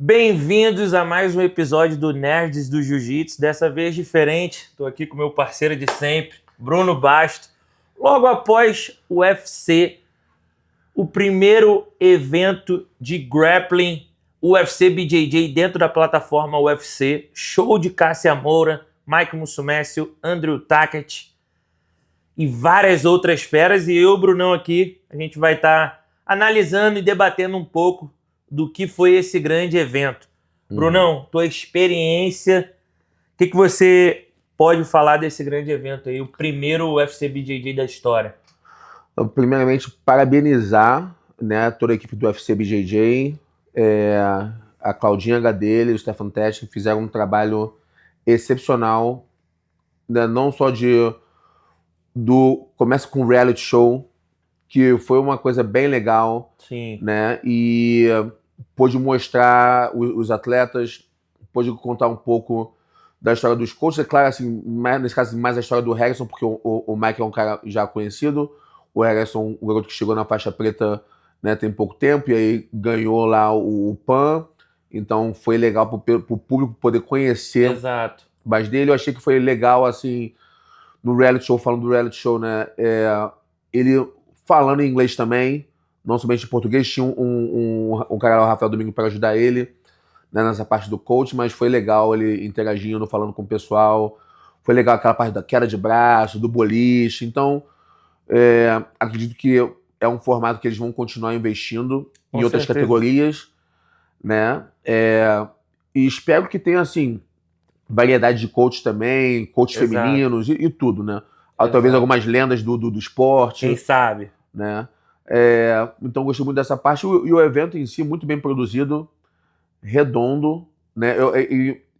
Bem-vindos a mais um episódio do Nerds do Jiu-Jitsu, dessa vez diferente. Estou aqui com o meu parceiro de sempre, Bruno Basto. Logo após o UFC, o primeiro evento de grappling UFC BJJ dentro da plataforma UFC, show de Cássia Moura, Mike Musumeci, Andrew Tackett e várias outras feras. E eu, Brunão, aqui, a gente vai estar analisando e debatendo um pouco do que foi esse grande evento. Brunão, tua experiência, o que você pode falar desse grande evento aí, o primeiro UFC BJJ da história? Primeiramente, parabenizar, né, toda a equipe do UFC BJJ, a Claudinha Gadelha e o Stefan Test fizeram um trabalho excepcional, né, não só começa com o reality show, que foi uma coisa bem legal. Sim. Né, e pôde mostrar os atletas, pôde contar um pouco da história dos coaches. É claro, assim, nesse caso, mais a história do Harrison, porque o Mike é um cara já conhecido. O Harrison, o garoto que chegou na faixa preta, né, tem pouco tempo, e aí ganhou lá o PAN. Então foi legal para o público poder conhecer. Exato. Mais dele. Eu achei que foi legal, assim, no reality show, falando do reality show, né, ele falando em inglês também, não somente em português. Tinha um cara lá, o Rafael Domingo, para ajudar ele, né, nessa parte do coach, mas foi legal ele interagindo, falando com o pessoal. Foi legal aquela parte da queda de braço, do boliche. Então, acredito que é um formato que eles vão continuar investindo em outras categorias, né? E espero que tenha, assim, variedade de coaches também, coaches femininos e tudo, né? Talvez algumas lendas do esporte. Quem sabe? Né? Então gostei muito dessa parte, e o evento em si muito bem produzido, redondo, né?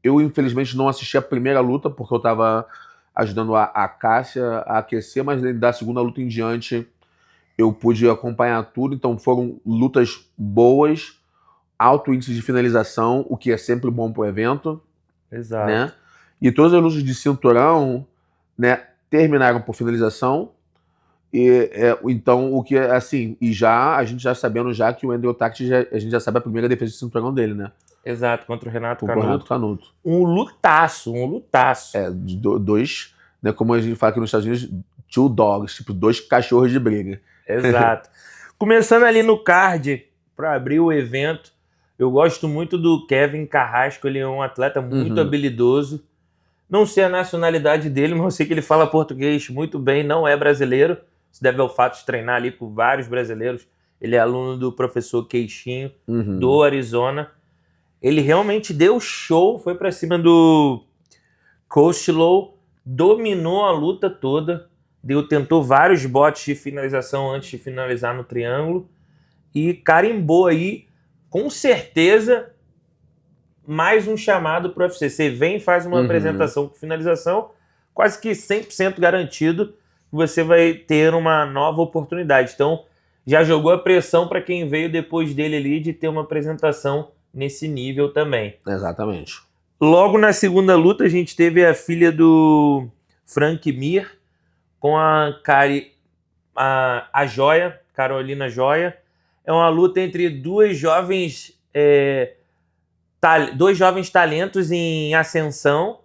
Eu infelizmente não assisti a primeira luta porque eu estava ajudando a Cássia a aquecer, mas da segunda luta em diante eu pude acompanhar tudo. Então foram lutas boas, alto índice de finalização, o que é sempre bom para o evento. Exato. Né? E todas as lutas de cinturão, né, terminaram por finalização. Então, o que é assim, a gente já sabendo já que o Andrew Tackett, a gente já sabe a primeira defesa de cinturão dele, né? Exato, contra o Renato Canuto. Um lutaço. Dois, né, como a gente fala aqui nos Estados Unidos, two dogs, tipo, dois cachorros de briga. Exato. Começando ali no card, para abrir o evento, eu gosto muito do Kevin Carrasco, ele é um atleta muito habilidoso. Não sei a nacionalidade dele, mas eu sei que ele fala português muito bem, não é brasileiro. Isso deve ao fato de treinar ali com vários brasileiros. Ele é aluno do professor Queixinho, do Arizona. Ele realmente deu show, foi pra cima do Costello, dominou a luta toda, tentou vários botes de finalização antes de finalizar no triângulo e carimbou aí, com certeza, mais um chamado pro UFC. Você vem e faz uma apresentação com finalização, quase que 100% garantido, você vai ter uma nova oportunidade. Então, já jogou a pressão para quem veio depois dele ali de ter uma apresentação nesse nível também. Exatamente. Logo na segunda luta, a gente teve a filha do Frank Mir com a Joia, Carolina Joia. É uma luta entre dois jovens talentos em ascensão,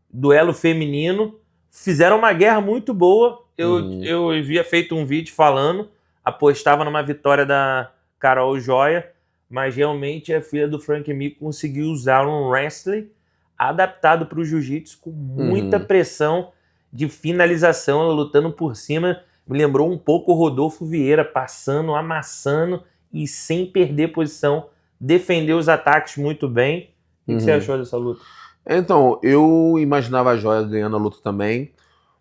duelo feminino. Fizeram uma guerra muito boa. Eu havia feito um vídeo falando, apostava numa vitória da Carol Joia, mas realmente a filha do Frank Mir conseguiu usar um wrestling adaptado para o jiu-jitsu com muita pressão de finalização, ela lutando por cima. Me lembrou um pouco o Rodolfo Vieira, passando, amassando e sem perder posição, defendeu os ataques muito bem. O que você achou dessa luta? Então, eu imaginava a Joia ganhando a luta também,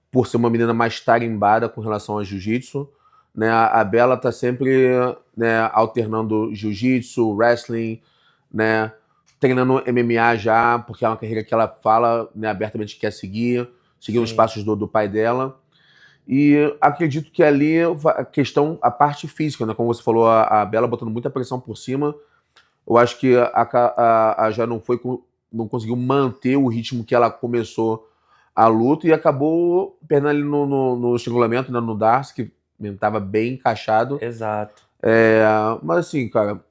por ser uma menina mais tarimbada com relação ao jiu-jitsu, né? A Bela tá sempre, né, alternando jiu-jitsu, wrestling, né, treinando MMA já, porque é uma carreira que ela fala, né, abertamente que quer seguir os passos do pai dela. E acredito que ali a parte física, né, como você falou, a Bela botando muita pressão por cima. Eu acho que a já não conseguiu manter o ritmo que ela começou a luta e acabou perdendo ali no estrangulamento, né, no Darcy, que estava bem encaixado. Exato. Mas assim, cara,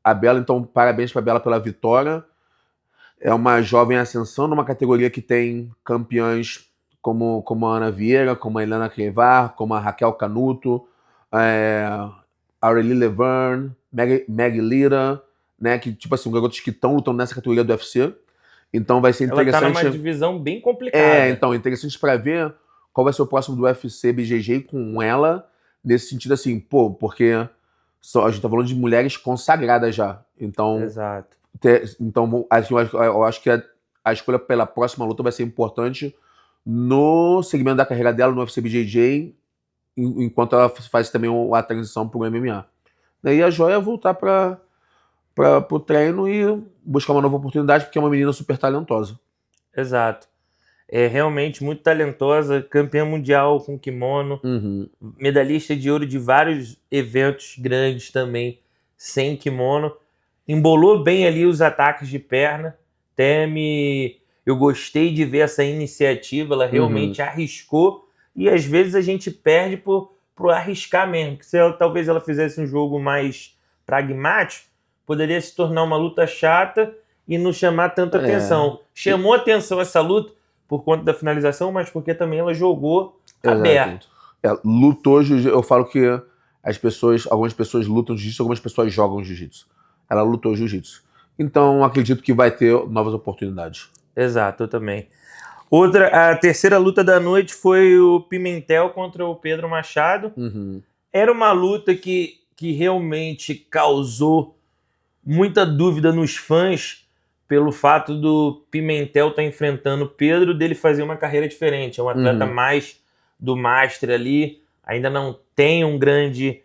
A Bela, então, parabéns pra Bela pela vitória. É uma jovem ascensão numa categoria que tem campeãs como a Ana Vieira, como a Helena Clevar, como a Raquel Canuto, a Aurélie Leverne, Maggie Lira, né? Que, tipo assim, garotos que estão lutando nessa categoria do UFC. Então vai ser Ela tá interessante. numa divisão bem complicada. Então, interessante pra ver qual vai ser o próximo do UFC BJJ com ela, nesse sentido assim, pô, porque a gente tá falando de mulheres consagradas já. Então, Exato. assim, eu acho que a escolha pela próxima luta vai ser importante no segmento da carreira dela no UFC BJJ, enquanto ela faz também a transição pro MMA. Daí a Joia voltar pro treino e buscar uma nova oportunidade, porque é uma menina super talentosa. Exato. É realmente muito talentosa, campeã mundial com kimono, medalhista de ouro de vários eventos grandes também, sem kimono. Embolou bem ali os ataques de perna. Eu gostei de ver essa iniciativa, ela realmente arriscou, e às vezes a gente perde por arriscar mesmo, que se talvez ela fizesse um jogo mais pragmático, poderia se tornar uma luta chata e não chamar tanta atenção. Chamou atenção essa luta por conta da finalização, mas porque também ela jogou aberto. Lutou jiu-jitsu. Eu falo que algumas pessoas lutam jiu-jitsu, algumas pessoas jogam jiu-jitsu. Ela lutou jiu-jitsu. Então, acredito que vai ter novas oportunidades. Exato, eu também. A terceira luta da noite foi o Pimentel contra o Pedro Machado. Era uma luta que realmente causou muita dúvida nos fãs pelo fato do Pimentel estar enfrentando o Pedro, dele fazer uma carreira diferente. É um atleta mais do Master ali, ainda não tem um grande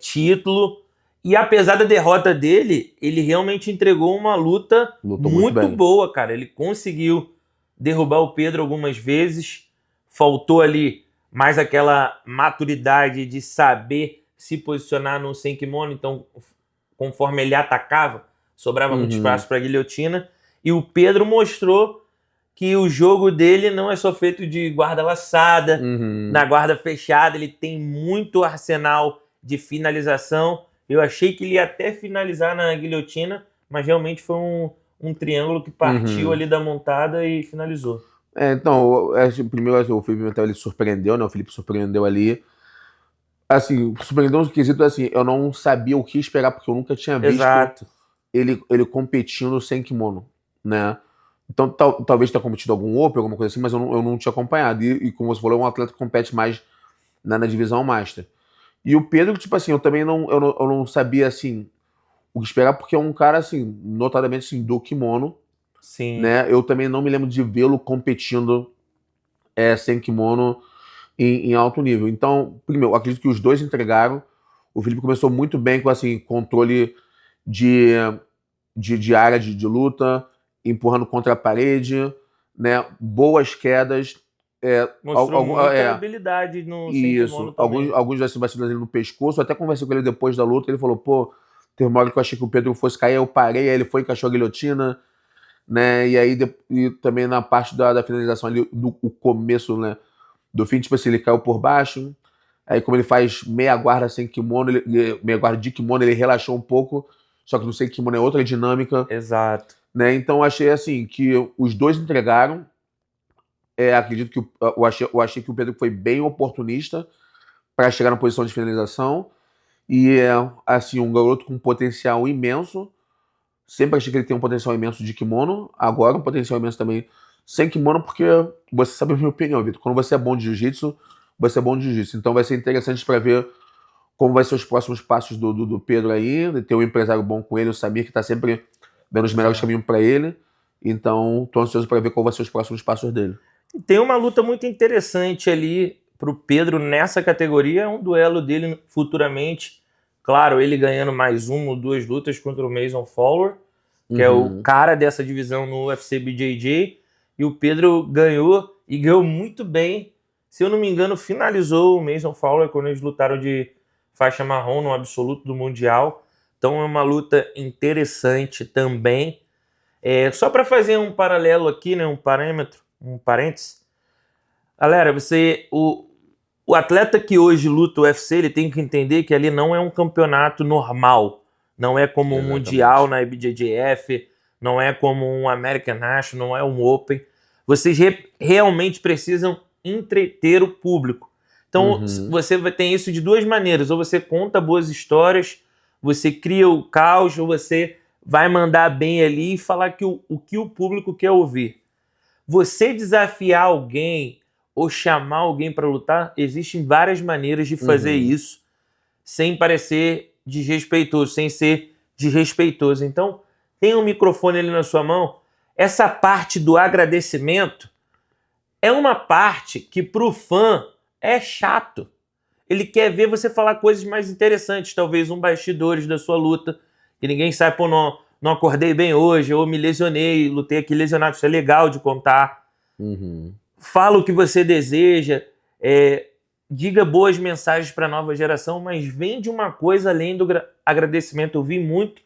título. E apesar da derrota dele, ele realmente entregou uma luta muito boa, cara. Ele conseguiu derrubar o Pedro algumas vezes. Faltou ali mais aquela maturidade de saber se posicionar no sem kimono. Então, conforme ele atacava, sobrava muito espaço para a guilhotina. E o Pedro mostrou que o jogo dele não é só feito de guarda laçada, na guarda fechada. Ele tem muito arsenal de finalização. Eu achei que ele ia até finalizar na guilhotina, mas realmente foi um triângulo que partiu ali da montada e finalizou. Então, primeiro o Felipe Pimentel, ele surpreendeu, né? O Felipe surpreendeu ali. Assim, surpreendeu no quesito, assim, eu não sabia o que esperar, porque eu nunca tinha visto ele competindo sem kimono, né? Então, talvez tenha competido algum Open, alguma coisa assim, mas eu não tinha acompanhado. E como você falou, é um atleta que compete mais na divisão Master. E o Pedro, tipo assim, eu também não sabia, assim, o que esperar, porque é um cara, assim, notadamente, assim, do kimono. Sim. Né? Eu também não me lembro de vê-lo competindo sem kimono em alto nível. Então, primeiro, eu acredito que os dois entregaram. O Felipe começou muito bem com, assim, controle de área de luta, empurrando contra a parede, né? Boas quedas. Mostrou muita habilidade no sem kimono também. Alguns vacilos no pescoço. Eu até conversei com ele depois da luta, ele falou, pô, teve uma hora que eu achei que o Pedro fosse cair, eu parei, aí ele foi e encaixou a guilhotina, né? E aí e também na parte da finalização ali, o começo, né, do fim, tipo assim, ele caiu por baixo. Aí como ele faz meia guarda sem kimono, meia guarda de kimono, ele relaxou um pouco, só que no sem kimono é outra dinâmica. Exato. Né? Então achei assim que os dois entregaram. Acredito que eu achei que o Pedro foi bem oportunista para chegar na posição de finalização. E assim, um garoto com potencial imenso. Sempre achei que ele tem um potencial imenso de kimono. Agora um potencial imenso também sem kimono, porque você sabe a minha opinião, Vitor. Quando você é bom de jiu-jitsu, você é bom de jiu-jitsu. Então vai ser interessante para ver como vai ser os próximos passos do Pedro aí. Ter um empresário bom com ele, o Samir, que está sempre dando os melhores caminhos para ele. Então, tô ansioso para ver qual vai ser os próximos passos dele. Tem uma luta muito interessante ali pro Pedro nessa categoria, é um duelo dele futuramente. Claro, ele ganhando mais uma ou duas lutas contra o Mason Fowler, que é o cara dessa divisão no UFC BJJ. E o Pedro ganhou, e ganhou muito bem. Se eu não me engano, finalizou o Mason Fowler quando eles lutaram de faixa marrom no absoluto do Mundial. Então é uma luta interessante também. Só para fazer um paralelo aqui, né, um parênteses. Galera, o atleta que hoje luta o UFC, ele tem que entender que ali não é um campeonato normal. não é como um Exatamente. Mundial na IBJJF, não é como um American National, não é um Open. Vocês realmente precisam entreter o público. Então, você tem isso de duas maneiras. Ou você conta boas histórias, você cria o caos, ou você vai mandar bem ali e falar o que o público quer ouvir. Você desafiar alguém ou chamar alguém para lutar, existem várias maneiras de fazer isso sem parecer desrespeitoso, sem ser desrespeitoso. Então, tem um microfone ali na sua mão. Essa parte do agradecimento é uma parte que para o fã é chato. Ele quer ver você falar coisas mais interessantes, talvez bastidores da sua luta, que ninguém sabe, pô, não acordei bem hoje, ou me lesionei, lutei aqui lesionado. Isso é legal de contar. Fala o que você deseja, diga boas mensagens para a nova geração, mas vende uma coisa além do agradecimento. Eu vi muito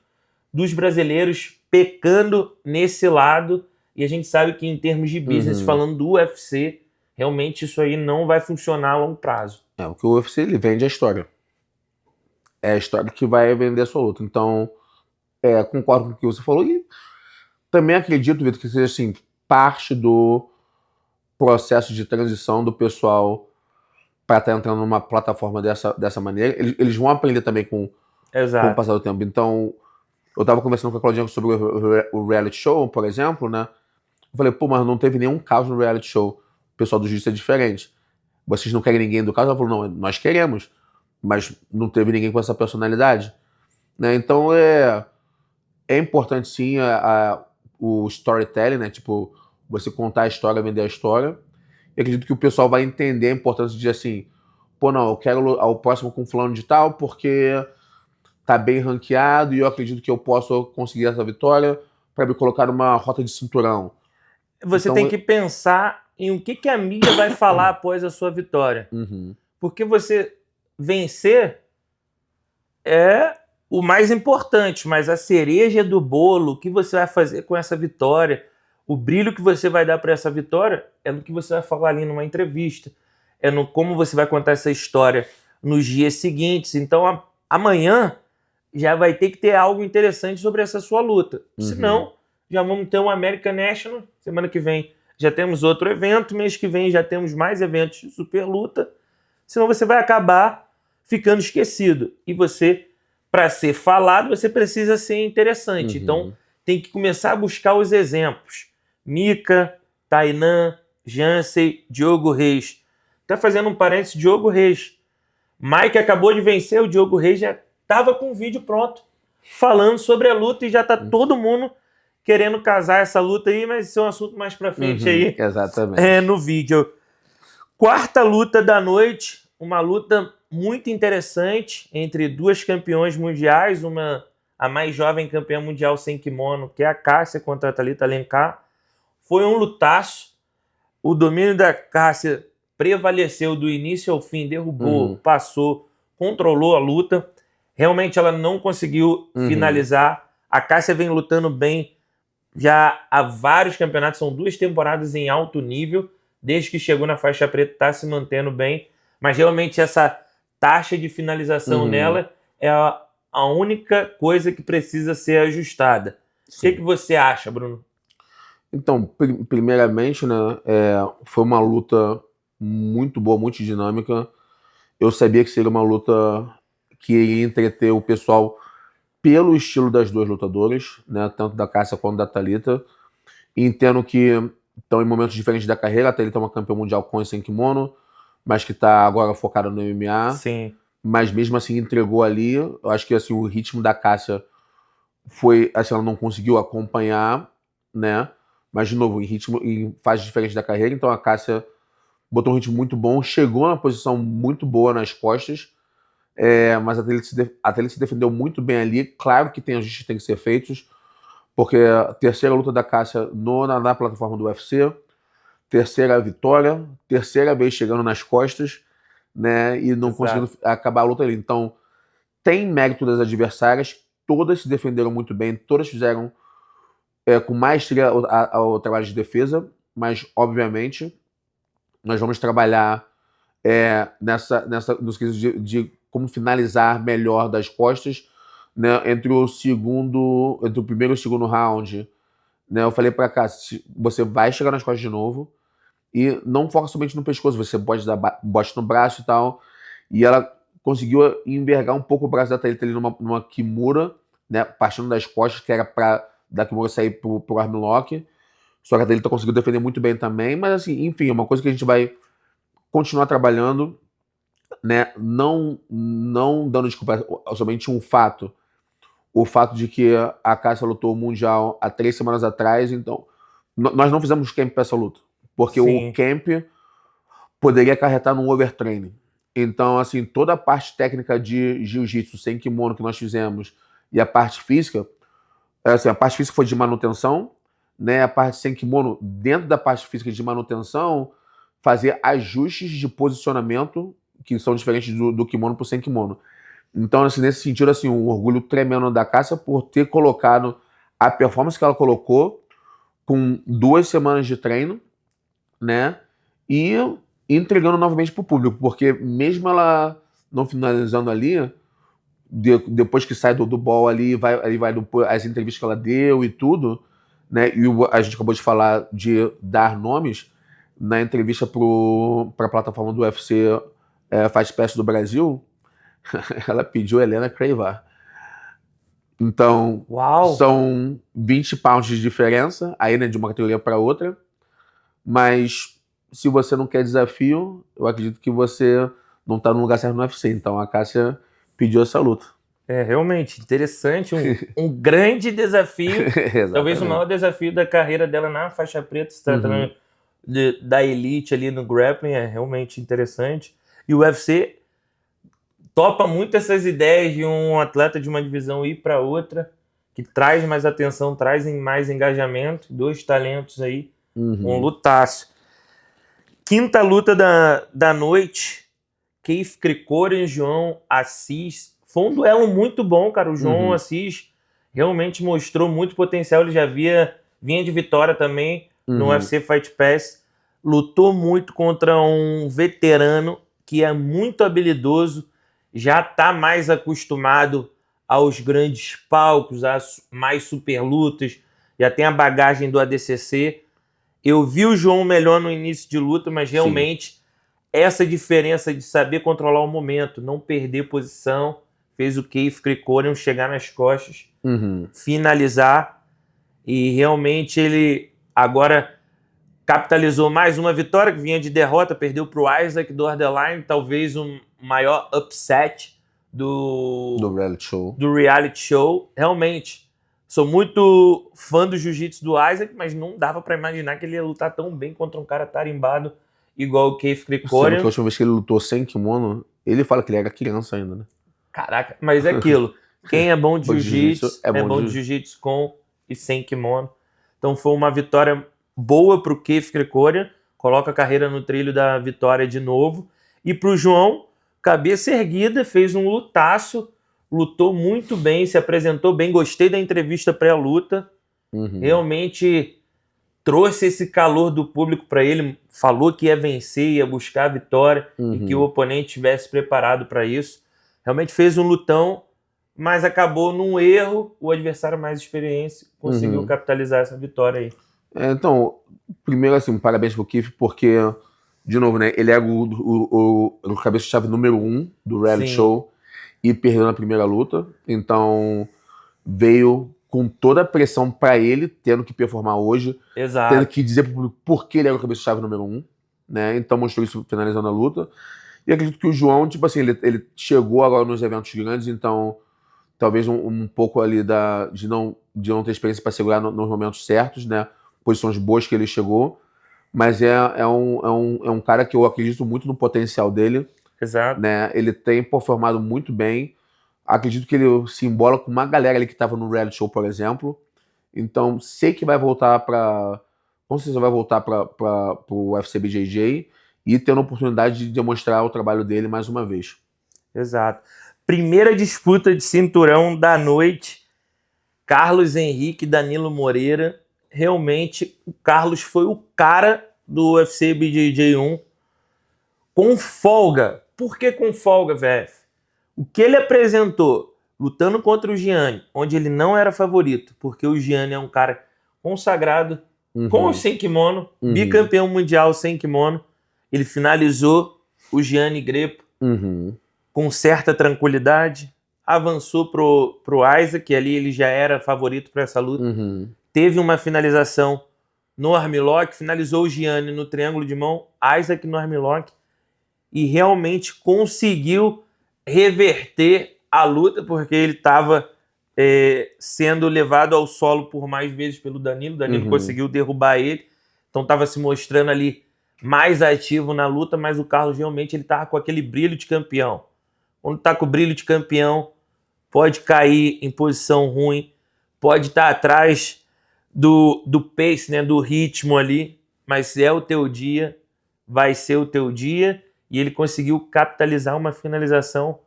dos brasileiros pecando nesse lado, e a gente sabe que em termos de business, falando do UFC, realmente isso aí não vai funcionar a longo prazo. O que o UFC ele vende a história. É a história que vai vender a sua luta. Então, concordo com o que você falou e também acredito, Vitor, que seja assim, parte do processo de transição do pessoal para estar entrando numa plataforma dessa maneira. Eles vão aprender também com o passar do tempo. Então, eu estava conversando com a Claudinha sobre o reality show, por exemplo, né? Eu falei, pô, mas não teve nenhum caos no reality show. O pessoal do jiu-jitsu é diferente. Vocês não querem ninguém do caos? Ela falou, não, nós queremos, mas não teve ninguém com essa personalidade. Né? Então, é importante, sim, o storytelling, né? Tipo, você contar a história, vender a história. Eu acredito que o pessoal vai entender a importância de, assim, pô, não, eu quero o próximo com fulano de tal, porque tá bem ranqueado e eu acredito que eu posso conseguir essa vitória para me colocar numa rota de cinturão. Você tem que pensar em o que a mídia vai falar após a sua vitória. Porque você vencer é o mais importante, mas a cereja do bolo, o que você vai fazer com essa vitória, o brilho que você vai dar para essa vitória é no que você vai falar ali numa entrevista, é no como você vai contar essa história nos dias seguintes. Então, amanhã já vai ter que ter algo interessante sobre essa sua luta. Senão, já vamos ter um American National, semana que vem já temos outro evento, mês que vem já temos mais eventos de super luta, senão você vai acabar ficando esquecido. E você, para ser falado, você precisa ser interessante. Então, tem que começar a buscar os exemplos. Mika, Tainan, Jansen, Diogo Reis. Tá fazendo um parênteses, Diogo Reis. Mike acabou de vencer, o Diogo Reis já estava com o vídeo pronto, falando sobre a luta e já tá todo mundo querendo casar essa luta aí, mas isso é um assunto mais pra frente aí. Exatamente. No vídeo. Quarta luta da noite, uma luta muito interessante entre duas campeões mundiais, a mais jovem campeã mundial sem kimono, que é a Cássia contra a Thalita Alencar. Foi um lutaço. O domínio da Cássia prevaleceu do início ao fim, derrubou, passou, controlou a luta. Realmente ela não conseguiu finalizar. A Cássia vem lutando bem já há vários campeonatos, são 2 temporadas em alto nível, desde que chegou na faixa preta está se mantendo bem, mas realmente essa taxa de finalização nela é a única coisa que precisa ser ajustada. O que você acha, Bruno? Então, primeiramente, né, foi uma luta muito boa, muito dinâmica. Eu sabia que seria uma luta que iria entreter o pessoal pelo estilo das duas lutadoras, né, tanto da Cássia quanto da Thalita. E entendo que estão em momentos diferentes da carreira. A Thalita é uma campeã mundial com e sem kimono, mas que está agora focada no MMA. Sim. Mas mesmo assim entregou ali. Eu acho que assim, o ritmo da Cássia foi... Assim, ela não conseguiu acompanhar, né? Mas, de novo, em fases diferentes da carreira. Então a Cássia botou um ritmo muito bom, chegou numa posição muito boa nas costas. Mas a Thalita se defendeu muito bem ali. Claro que tem ajustes que tem que ser feitos, porque a terceira luta da Cássia na plataforma do UFC, terceira vitória, terceira vez chegando nas costas, né, e não conseguindo acabar a luta ali. Então, tem mérito das adversárias, todas se defenderam muito bem, todas fizeram com maestria o trabalho de defesa, mas, obviamente, nós vamos trabalhar nos quesitos de como finalizar melhor das costas, né, entre o primeiro e o segundo round, né, eu falei pra cá, você vai chegar nas costas de novo e não foca somente no pescoço, você pode dar bote no braço e tal. E ela conseguiu envergar um pouco o braço da Thalita ali numa Kimura, né, partindo das costas, que era pra da Kimura sair pro armlock. Só que a Thalita conseguiu defender muito bem também, mas assim, enfim, é uma coisa que a gente vai continuar trabalhando, né, não dando desculpa, somente um fato. O fato de que a Cássia lutou o Mundial há 3 semanas atrás, então nós não fizemos camp para essa luta, porque Sim. o camp poderia acarretar num overtraining. Então, assim, toda a parte técnica de jiu-jitsu sem kimono que nós fizemos e a parte física, assim, a parte física foi de manutenção, né? A parte sem kimono, dentro da parte física de manutenção, fazer ajustes de posicionamento que são diferentes do kimono pro sem kimono. Então, assim, nesse sentido, assim, um orgulho tremendo da Cássia por ter colocado a performance que ela colocou com 2 semanas de treino, né? E entregando novamente pro público, porque mesmo ela não finalizando ali, depois que sai do ball ali, vai as entrevistas que ela deu e tudo, né? E a gente acabou de falar de dar nomes na entrevista para a plataforma do UFC Fight Pass do Brasil. Ela pediu Helena Creivar. Então, Uau! são 20 pounds de diferença, aí, né, de uma categoria para outra. Mas se você não quer desafio, eu acredito que você não está no lugar certo no UFC. Então, a Cássia pediu essa luta. É realmente interessante, um grande desafio, talvez o maior desafio da carreira dela na faixa preta, se tratando da elite ali no grappling, é realmente interessante. E o UFC topa muito essas ideias de um atleta de uma divisão ir para outra, que traz mais atenção, traz mais engajamento, 2 talentos aí, um lutaço. Quinta luta da noite, Keith Krikorian e João Assis. Foi um duelo muito bom, cara. O João Assis realmente mostrou muito potencial. Ele já vinha de vitória também no UFC Fight Pass. Lutou muito contra um veterano que é muito habilidoso, já está mais acostumado aos grandes palcos, às mais super lutas, já tem a bagagem do ADCC. Eu vi o João melhor no início de luta, mas realmente essa diferença de saber controlar o momento, não perder posição, fez o Keith Krikorian chegar nas costas, finalizar, e realmente ele agora capitalizou mais uma vitória que vinha de derrota, perdeu para o Isaac do Borderline, talvez o maior upset do reality show. Realmente, sou muito fã do jiu-jitsu do Isaac, mas não dava para imaginar que ele ia lutar tão bem contra um cara tarimbado igual o Keith Krikorian. A última vez que ele lutou sem kimono, ele fala que ele era criança ainda, né? Caraca, mas é aquilo. Quem é bom de jiu-jitsu é bom de jiu-jitsu com e sem kimono. Então foi uma vitória boa para o Keith Krikorian, coloca a carreira no trilho da vitória de novo. E para o João, cabeça erguida, fez um lutaço, lutou muito bem, se apresentou bem, gostei da entrevista pré-luta, realmente trouxe esse calor do público para ele, falou que ia vencer, ia buscar a vitória e que o oponente estivesse preparado para isso. Realmente fez um lutão, mas acabou num erro, o adversário mais experiente conseguiu capitalizar essa vitória aí. Então, primeiro assim, parabéns pro Keith, porque, de novo, né, ele era o cabeça-chave número 1 do reality show e perdeu na primeira luta, então veio com toda a pressão pra ele, tendo que performar hoje, tendo que dizer pro público por que ele era o cabeça-chave número 1, né, então mostrou isso finalizando a luta. E acredito que o João, tipo assim, ele chegou agora nos eventos grandes, então talvez um pouco ali de não ter experiência para segurar nos momentos certos, né? Posições boas que ele chegou, mas é um cara que eu acredito muito no potencial dele. Exato. Né? Ele tem performado muito bem. Acredito que ele se embola com uma galera ali que estava no reality show, por exemplo. Então, sei que vai voltar com certeza vai voltar para o UFC BJJ e tendo a oportunidade de demonstrar o trabalho dele mais uma vez. Exato. Primeira disputa de cinturão da noite, Carlos Henrique e Danilo Moreira. Realmente, o Carlos foi o cara do UFC BJJ 1 com folga. Por que com folga, VF? O que ele apresentou lutando contra o Gianni, onde ele não era favorito, porque o Gianni é um cara consagrado, com ou sem kimono, bicampeão mundial sem kimono. Ele finalizou o Gianni Grepo com certa tranquilidade, avançou pro Isaac, que ali ele já era favorito para essa luta. Teve uma finalização no armlock, finalizou o Gianni no triângulo de mão, Isaac no armlock, e realmente conseguiu reverter a luta, porque ele estava sendo levado ao solo por mais vezes pelo Danilo. Danilo conseguiu derrubar ele, então estava se mostrando ali mais ativo na luta, mas o Carlos realmente ele estava com aquele brilho de campeão. Quando está com o brilho de campeão, pode cair em posição ruim, pode estar atrás do pace, né, do ritmo ali, mas se é o teu dia, vai ser o teu dia, e ele conseguiu capitalizar uma finalização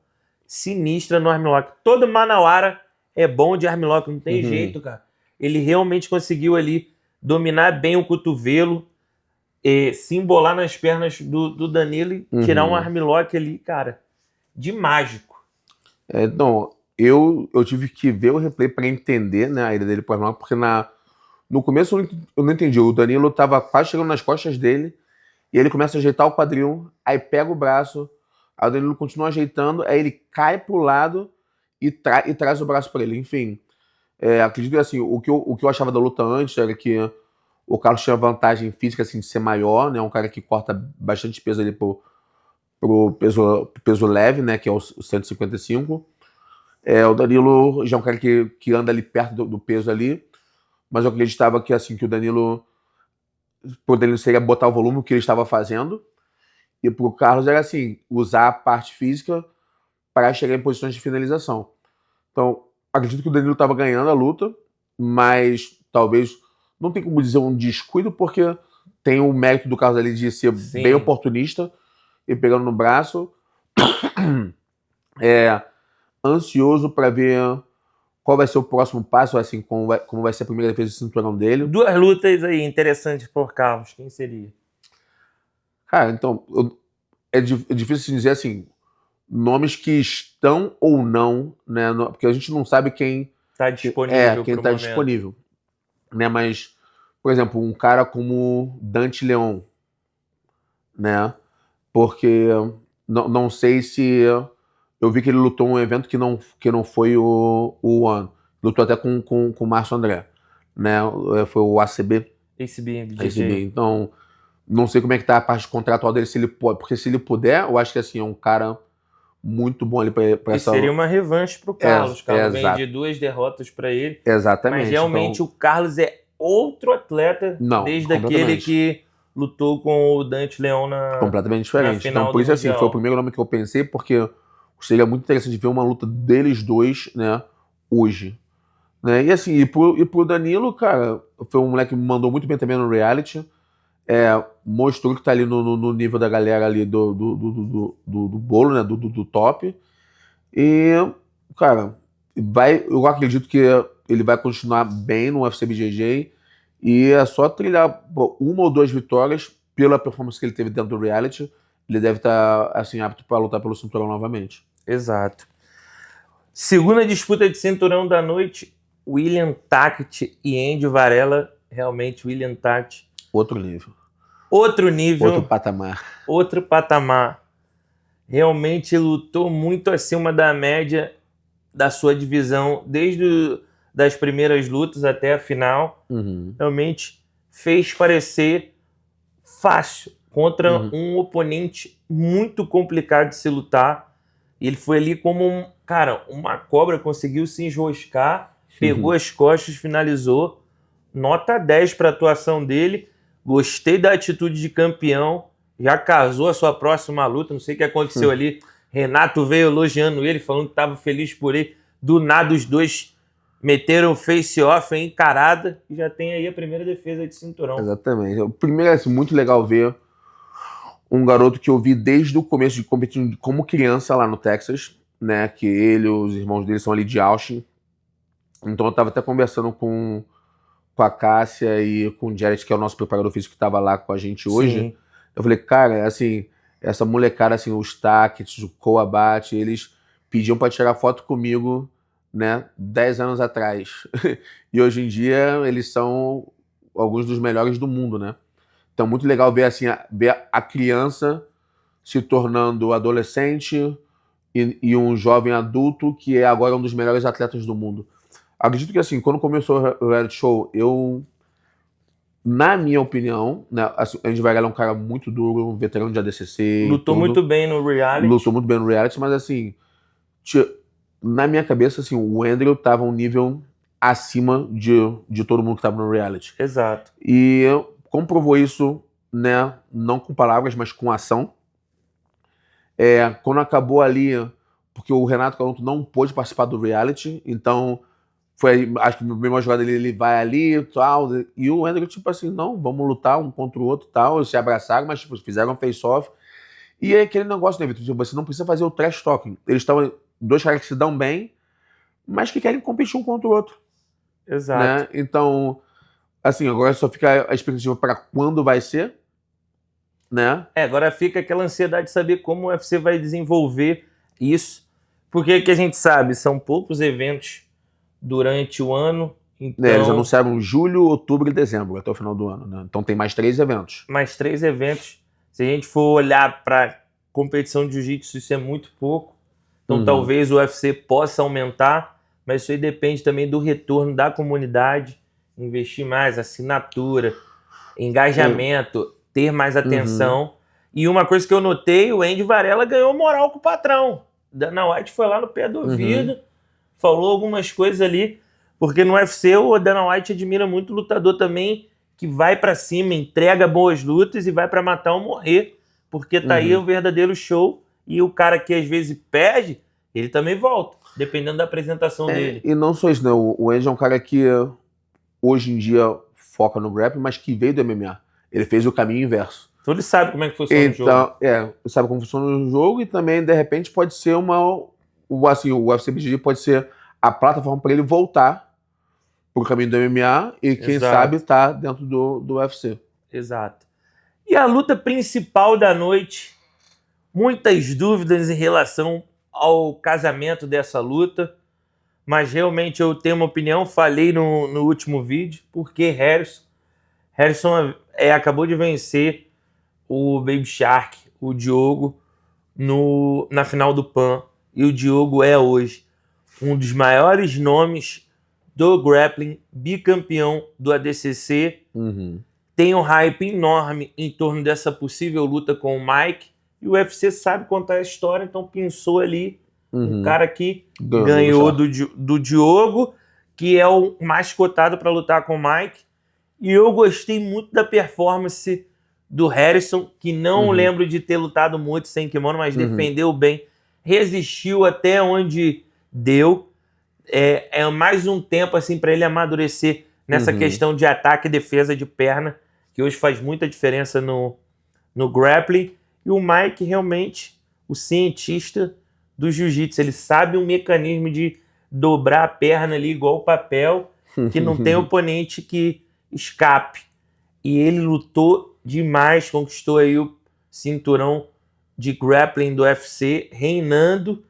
sinistra no armlock. Todo Manauara é bom de armlock, não tem jeito, cara. Ele realmente conseguiu ali dominar bem o cotovelo, se embolar nas pernas do Danilo e tirar um armlock ali, cara, de mágico. Então, eu tive que ver o replay para entender, né, a ida dele pro armlock, porque no começo eu não entendi. O Danilo tava quase chegando nas costas dele, e ele começa a ajeitar o quadril, aí pega o braço, aí o Danilo continua ajeitando, aí ele cai pro lado e traz o braço para ele. Enfim, acredito que assim, o que eu achava da luta antes era que o Carlos tinha vantagem física assim, de ser maior, né? Um cara que corta bastante peso ali pro peso leve, né? Que é o 155. O Danilo já é um cara que anda ali perto do peso ali, mas eu acreditava que assim, que o Danilo seria botar o volume que ele estava fazendo, e pro Carlos era assim, usar a parte física para chegar em posições de finalização. Então, acredito que o Danilo estava ganhando a luta, mas talvez não tem como dizer um descuido, porque tem o mérito do Carlos ali de ser bem oportunista e pegando no braço. Ansioso para ver qual vai ser o próximo passo, assim, como vai ser a primeira defesa de cinturão dele. 2 lutas aí interessantes por Carlos, quem seria? Cara, então, é difícil dizer assim, nomes que estão ou não, né? Porque a gente não sabe quem está disponível. Quem está disponível. Né? Mas, por exemplo, um cara como Dante Leon, né? Porque não sei se... Eu vi que ele lutou um evento que não foi o One. Lutou até com o Márcio André, né? Foi o ACB. ACB. Então, não sei como é que tá a parte contratual dele, se ele pode. Porque se ele puder, eu acho que assim, é um cara muito bom ali pra essa... Seria uma revanche pro Carlos. Carlos vem de 2 derrotas para ele. Exatamente. Mas realmente o Carlos é outro atleta, desde aquele que lutou com o Dante Leon completamente diferente. Então, por isso, assim, foi o primeiro nome que eu pensei, porque seria muito interessante ver uma luta deles dois, né, hoje. Né? E assim, e pro Danilo, cara, foi um moleque que me mandou muito bem também no reality. Mostrou que tá ali no nível da galera ali do bolo, né, do top. E, cara, eu acredito que ele vai continuar bem no UFC BJJ. E é só trilhar 1 ou 2 vitórias pela performance que ele teve dentro do reality. Ele deve estar assim, apto para lutar pelo cinturão novamente. Exato. Segunda disputa de cinturão da noite, William Tact e Andy Varela. Realmente, William Tact. Outro nível. Outro patamar. Outro patamar. Realmente lutou muito acima da média da sua divisão, desde das primeiras lutas até a final. Realmente fez parecer fácil contra um oponente muito complicado de se lutar. Ele foi ali como uma cobra, conseguiu se enroscar, pegou as costas, finalizou. Nota 10 para a atuação dele. Gostei da atitude de campeão. Já casou a sua próxima luta. Não sei o que aconteceu ali. Renato veio elogiando ele, falando que estava feliz por ele. Do nada os dois meteram o face-off, encarada, e já tem aí a primeira defesa de cinturão. Exatamente. O primeiro é assim, muito legal ver um garoto que eu vi desde o começo de competindo como criança lá no Texas, né? Que ele, os irmãos dele são ali de Austin. Então eu estava até conversando com a Cássia e com o Jared, que é o nosso preparador físico que estava lá com a gente hoje. Sim. Eu falei, cara, assim, essa molecada, assim, os Tackets, o Coabate, eles pediam para tirar foto comigo né, 10 anos atrás. E hoje em dia eles são alguns dos melhores do mundo, né? Então, muito legal ver, assim, ver a criança se tornando adolescente e um jovem adulto que é agora um dos melhores atletas do mundo. Acredito que, assim, quando começou o reality show, na minha opinião, né, assim, Andy Varela é um cara muito duro, um veterano de ADCC. Lutou muito bem no reality. Lutou muito bem no reality, mas, assim, na minha cabeça, assim, o Andrew tava um nível acima de todo mundo que tava no reality. Exato. E comprovou isso, né, não com palavras, mas com ação. Quando acabou ali, porque o Renato Caruso não pôde participar do reality, então acho que a primeira jogada ele vai ali e tal, e o Andrew, tipo assim, não, vamos lutar um contra o outro e tal, eles se abraçaram, mas tipo, fizeram um face-off. E é aquele negócio, né, Vitor? Tipo, você não precisa fazer o trash talking. Eles estão dois caras que se dão bem, mas que querem competir um contra o outro. Exato. Né? Então, assim, agora só fica a expectativa para quando vai ser, né? Agora fica aquela ansiedade de saber como o UFC vai desenvolver isso, porque que a gente sabe, são poucos eventos durante o ano, então... Eles anunciaram julho, outubro e dezembro, até o final do ano, né? Então tem mais 3 eventos. Mais 3 eventos. Se a gente for olhar para competição de jiu-jitsu, isso é muito pouco, então talvez o UFC possa aumentar, mas isso aí depende também do retorno da comunidade, investir mais, assinatura, engajamento, ter mais atenção. E uma coisa que eu notei, o Andy Varela ganhou moral com o patrão. Dana White foi lá no pé do ouvido, falou algumas coisas ali, porque no UFC o Dana White admira muito o lutador também, que vai pra cima, entrega boas lutas e vai pra matar ou morrer, porque tá aí o verdadeiro show, e o cara que às vezes perde, ele também volta, dependendo da apresentação dele. E não só isso, né? O Andy é um cara que hoje em dia foca no grappling, mas que veio do MMA. Ele fez o caminho inverso. Então ele sabe como é que funciona o jogo. Ele sabe como funciona o jogo e também, de repente, pode ser o UFC BJJ pode ser a plataforma para ele voltar pro caminho do MMA e, quem sabe, tá dentro do UFC. Exato. E a luta principal da noite, muitas dúvidas em relação ao casamento dessa luta, mas realmente eu tenho uma opinião, falei no último vídeo, porque Harrison acabou de vencer o Baby Shark, o Diogo, na final do PAN, e o Diogo é hoje um dos maiores nomes do grappling, bicampeão do ADCC, tem um hype enorme em torno dessa possível luta com o Mike, e o UFC sabe contar a história, então pensou ali um cara que ganhou do Diogo, que é o mais cotado para lutar com o Mike, e eu gostei muito da performance do Harrison, que não lembro de ter lutado muito sem kimono, mas defendeu bem, resistiu até onde deu. É mais um tempo assim para ele amadurecer nessa questão de ataque e defesa de perna, que hoje faz muita diferença no grappling. E o Mike realmente, o cientista do jiu-jitsu, ele sabe um mecanismo de dobrar a perna ali igual o papel, que não tem oponente que escape. E ele lutou demais, conquistou aí o cinturão de grappling do UFC, reinando,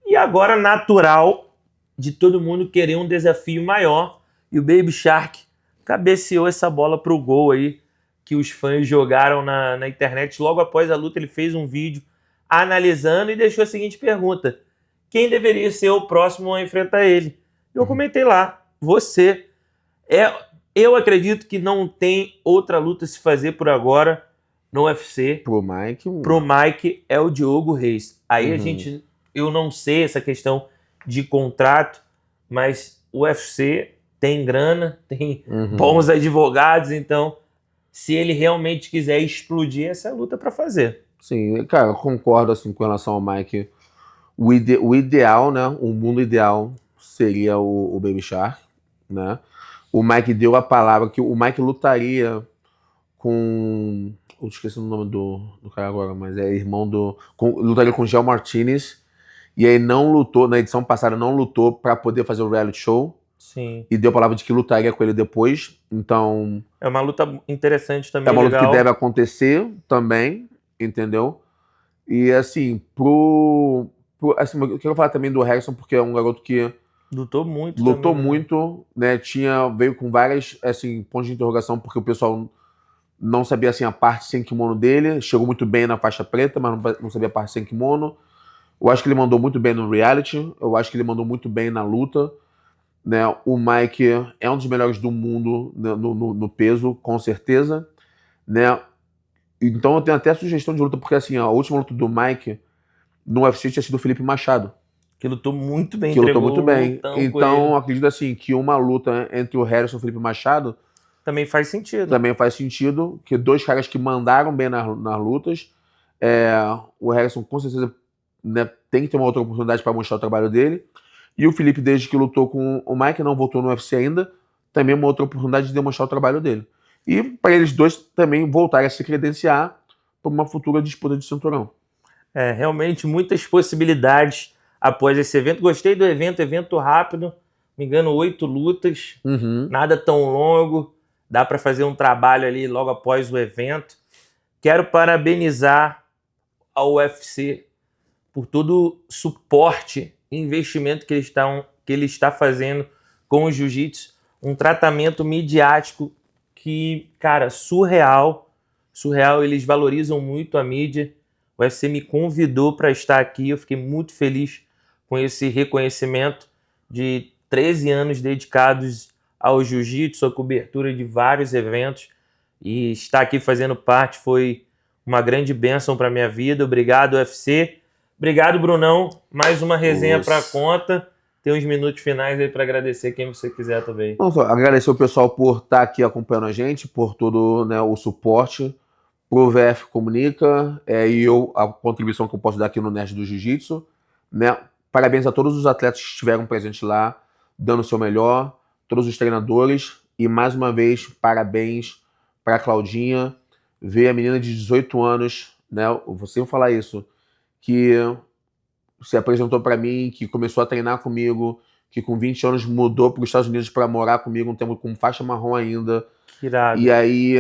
e agora natural de todo mundo querer um desafio maior, e o Baby Shark cabeceou essa bola pro gol aí, que os fãs jogaram na internet. Logo após a luta ele fez um vídeo analisando e deixou a seguinte pergunta: quem deveria ser o próximo a enfrentar ele? Eu comentei lá, você. Eu acredito que não tem outra luta a se fazer por agora no UFC. Pro Mike? Pro Mike é o Diogo Reis. Aí eu não sei essa questão de contrato, mas o UFC tem grana, tem bons advogados, então se ele realmente quiser explodir, essa é a luta para fazer. Sim, cara, eu concordo assim, com relação ao Mike. O ideal, né? O mundo ideal seria o Baby Shark, né? O Mike deu a palavra que o Mike lutaria com... Eu esqueci o nome do cara agora, mas é irmão lutaria com o Gel Martinez. E aí não lutou, na edição passada não lutou para poder fazer o reality show. Sim. E deu a palavra de que lutaria com ele depois. Então... é uma luta interessante também, é uma luta legal. que deve acontecer também, entendeu? E assim, assim, eu quero falar também do Harrison, porque é um garoto que Lutou muito Lutou também, né? muito, né? Veio com várias, assim, pontos de interrogação, porque o pessoal não sabia, assim, a parte sem kimono dele. Chegou muito bem na faixa preta, mas não sabia a parte sem kimono. Eu acho que ele mandou muito bem no reality. Eu acho que ele mandou muito bem na luta, né? O Mike é um dos melhores do mundo no peso, com certeza, né? Então eu tenho até sugestão de luta, porque assim, a última luta do Mike no UFC tinha sido o Felipe Machado, Que lutou muito bem, que lutou entregou muito um bem. lutão com Então ele. acredito assim que uma luta entre o Harrison e o Felipe Machado Também faz sentido. também faz sentido, que dois caras que mandaram bem nas lutas. O Harrison com certeza, né, tem que ter uma outra oportunidade para mostrar o trabalho dele. E o Felipe, desde que lutou com o Mike, não voltou no UFC ainda, também uma outra oportunidade de demonstrar o trabalho dele. E para eles dois também voltarem a se credenciar para uma futura disputa de cinturão. Realmente muitas possibilidades após esse evento. Gostei do evento rápido, me engano, 8 lutas, nada tão longo, dá para fazer um trabalho ali logo após o evento. Quero parabenizar a UFC por todo o suporte e investimento que ele está fazendo com o jiu-jitsu, um tratamento midiático que, cara, surreal, eles valorizam muito a mídia. O UFC me convidou para estar aqui, eu fiquei muito feliz com esse reconhecimento de 13 anos dedicados ao jiu-jitsu, a cobertura de vários eventos, e estar aqui fazendo parte foi uma grande bênção para minha vida. Obrigado, UFC. Obrigado, Brunão. Mais uma resenha para conta. Tem uns minutos finais aí para agradecer quem você quiser também. Vamos agradecer o pessoal por estar aqui acompanhando a gente, por todo, né, o suporte. Pro VF Comunica, e a contribuição que eu posso dar aqui no Nerd do Jiu-Jitsu, né? Parabéns a todos os atletas que estiveram presentes lá, dando o seu melhor, todos os treinadores, e mais uma vez, parabéns para a Claudinha, ver a menina de 18 anos, né? Eu vou sempre falar isso, que se apresentou para mim, que começou a treinar comigo, que com 20 anos mudou para os Estados Unidos para morar comigo, um tempo com faixa marrom ainda. Que irado. E aí,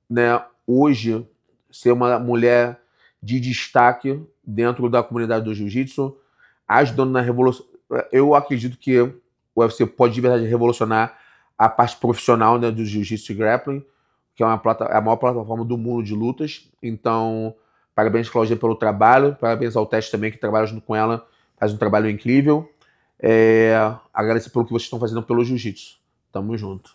né, hoje, ser uma mulher de destaque dentro da comunidade do jiu-jitsu, ajudando na revolução. Eu acredito que o UFC pode de verdade revolucionar a parte profissional, né, do jiu-jitsu e grappling, que é a maior plataforma do mundo de lutas. Então, parabéns, Claudia, pelo trabalho. Parabéns ao Teste também, que trabalha junto com ela, faz um trabalho incrível. Agradecer pelo que vocês estão fazendo pelo jiu-jitsu. Tamo junto.